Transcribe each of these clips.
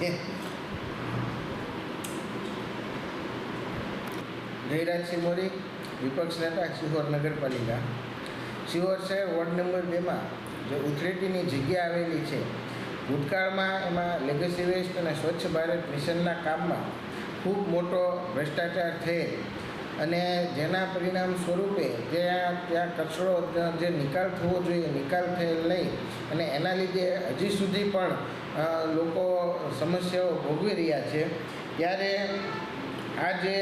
છે. જયરાજસિંહ મોરી, વિપક્ષ નેતા, શિહોર નગરપાલિકા. શિહોર શહેર વોર્ડ નંબર 2માં જે ઉથરેટીની જગ્યા આવેલી છે, ભૂતકાળમાં એમાં લેગસી વેસ્ટ અને સ્વચ્છ ભારત મિશનના કામમાં ખૂબ મોટો ભ્રષ્ટાચાર થયેલ અને જેના પરિણામ સ્વરૂપે ત્યાં કચરો જે નિકાલ થવો જોઈએ નિકાલ થયેલ નહીં અને એના લીધે હજી સુધી પણ લોકો સમસ્યાઓ ભોગવી રહ્યા છે. ત્યારે આ જે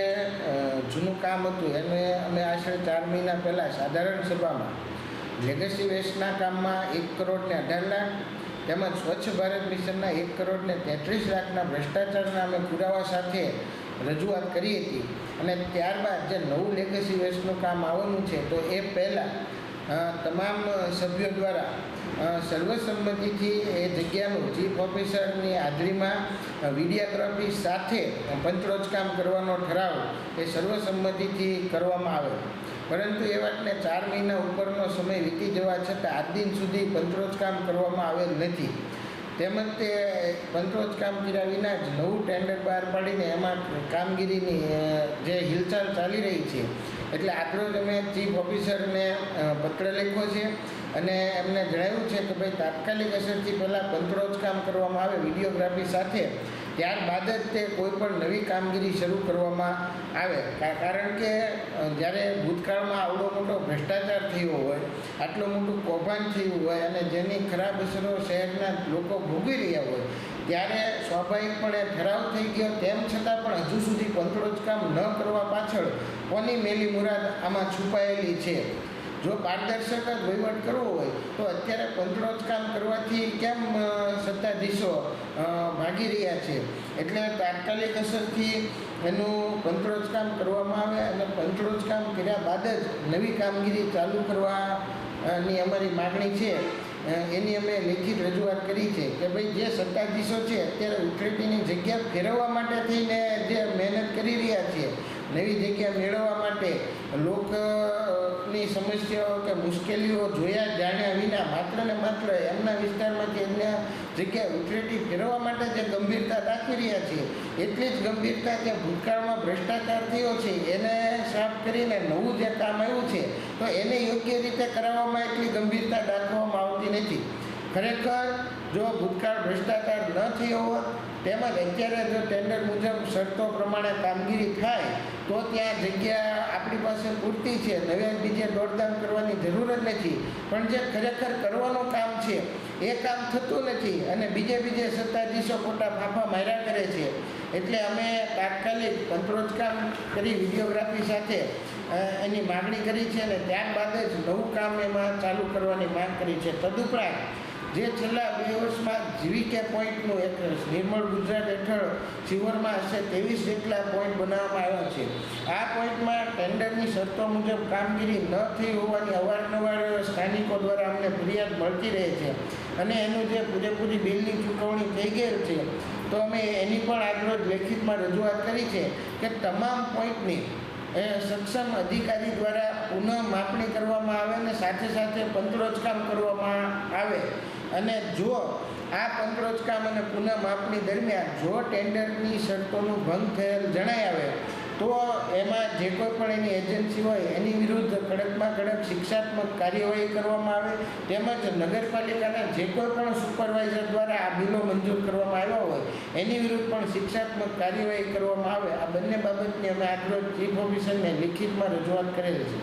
જૂનું કામ હતું એને અમે આશરે 4 મહિના પહેલાં સાધારણ સભામાં લેગસી વેસ્ટના કામમાં 1 કરોડ ને 18 લાખ તેમજ સ્વચ્છ ભારત મિશનના 1 કરોડ ને 33 લાખના ભ્રષ્ટાચારના અમે પુરાવા સાથે રજૂઆત કરી હતી. અને ત્યારબાદ જે નવું લેગસી વેસ્ટનું કામ આવવાનું છે તો એ પહેલાં તમામ સભ્યો દ્વારા સર્વસંમતિથી એ જગ્યાનું ચીફ ઓફિસરની હાજરીમાં વિડીયોગ્રાફી સાથે પંચરોજ કામ કરવાનો ઠરાવ એ સર્વસંમતિથી કરવામાં આવે. પરંતુ એ વાતને 4 મહિના ઉપરનો સમય વીતી જવા છતાં આજ દિન સુધી પંચરોજ કામ કરવામાં આવેલ નથી. તેમજ તે પંચરોજ કામ કર્યા વિના જ નવું ટેન્ડર બહાર પાડીને એમાં કામગીરીની જે હિલચાલ ચાલી રહી છે. એટલે આજરોજ અમે ચીફ ઓફિસરને પત્ર લખ્યો છે અને એમને જણાવ્યું છે કે ભાઈ તાત્કાલિક અસરથી પહેલાં પંચરોજ કામ કરવામાં આવે વિડીયોગ્રાફી સાથે, ત્યારબાદ જ તે કોઈ પણ નવી કામગીરી શરૂ કરવામાં આવે. કારણ કે જ્યારે ભૂતકાળમાં આવડો મોટો ભ્રષ્ટાચાર થયો હોય, આટલું મોટું કૌભાંડ થયું હોય અને જેની ખરાબ અસરો શહેરના લોકો ભોગવી રહ્યા હોય, ત્યારે સ્વાભાવિકપણે ઠરાવ થઈ ગયો તેમ છતાં પણ હજુ સુધી પંચરોજ કામ ન કરવા પાછળ કોની મેલી મુરાદ આમાં છુપાયેલી છે? જો પારદર્શક જ વહીવટ કરવો હોય તો અત્યારે પંચરોજ કામ કરવાથી કેમ સત્તાધીશો ભાગી રહ્યા છે? એટલે તાત્કાલિક અસરથી એનું પંચરોજ કામ કરવામાં આવે અને પંચરોજ કામ કર્યા બાદ જ નવી કામગીરી ચાલુ કરવાની અમારી માગણી છે. એની અમે લેખિત રજૂઆત કરી છે કે ભાઈ જે સત્તાધીશો છે અત્યારે ઉથરેટીની જગ્યા ફેરવવા માટે થઈને જે મહેનત કરી રહ્યા છે, નવી જગ્યા મેળવવા માટે લોકની સમસ્યાઓ કે મુશ્કેલીઓ જોયા જાણ્યા વિના માત્ર ને માત્ર એમના વિસ્તારમાંથી એમના જગ્યા ઉથરેટી ફેરવવા માટે જે ગંભીરતા દાખવી રહ્યા છે, એટલી જ ગંભીરતા જે ભૂતકાળમાં ભ્રષ્ટાચાર થયો છે એને સાફ કરીને નવું જે કામ આવ્યું છે તો એને યોગ્ય રીતે કરાવવામાં એટલી ગંભીરતા દાખવવામાં આવતી નથી. ખરેખર જો ભૂતકાળ ભ્રષ્ટાચાર ન થયો હોત તેમજ અત્યારે જો ટેન્ડર મુજબ શરતો પ્રમાણે કામગીરી થાય તો ત્યાં જગ્યા આપણી પાસે પૂરતી છે, નવે બીજે દોડધામ કરવાની જરૂર જ નથી. પણ જે ખરેખર કરવાનું કામ છે એ કામ થતું નથી અને બીજે સત્તાધીશો ખોટા ફાંફા માર્યા કરે છે. એટલે અમે તાત્કાલિક પંચરોજ કામ કરી વિડીયોગ્રાફી સાથે એની માગણી કરી છે અને ત્યારબાદ જ નવું કામ એમાં ચાલુ કરવાની માંગ કરી છે. તદુપરાંત જે છેલ્લા 2 વર્ષમાં જીવીકે પોઈન્ટનું એક નિર્મળ ગુજરાત હેઠળ શિહોરમાં હશે 23 જેટલા પોઈન્ટ બનાવવામાં આવ્યા છે. આ પોઈન્ટમાં ટેન્ડરની શરતો મુજબ કામગીરી ન થઈ હોવાની અવારનવાર સ્થાનિકો દ્વારા અમને ફરિયાદ મળતી રહે છે અને એનું જે પૂરેપૂરી બિલની ચૂકવણી થઈ ગયેલ છે તો અમે એની પણ આજરોજ લેખિતમાં રજૂઆત કરી છે કે તમામ પોઈન્ટની સક્ષમ અધિકારી દ્વારા પુનઃ માપણી કરવામાં આવે અને સાથે સાથે પંચરોજ કામ કરવામાં આવે. અને જો આ પંચરોજ કામ અને પુનઃ માપણી દરમિયાન જો ટેન્ડરની શરતોનું ભંગ થયેલ જણાય આવે તો એમાં જે કોઈ પણ એની એજન્સી હોય એની વિરુદ્ધ કડકમાં કડક શિક્ષાત્મક કાર્યવાહી કરવામાં આવે. તેમજ નગરપાલિકાના જે કોઈ પણ સુપરવાઇઝર દ્વારા આ બિલો મંજૂર કરવામાં આવ્યા હોય એની વિરુદ્ધ પણ શિક્ષાત્મક કાર્યવાહી કરવામાં આવે. આ બંને બાબતની અમે આજરોજ ચીફ ઓફિસરને લિખિતમાં રજૂઆત કરેલ છે.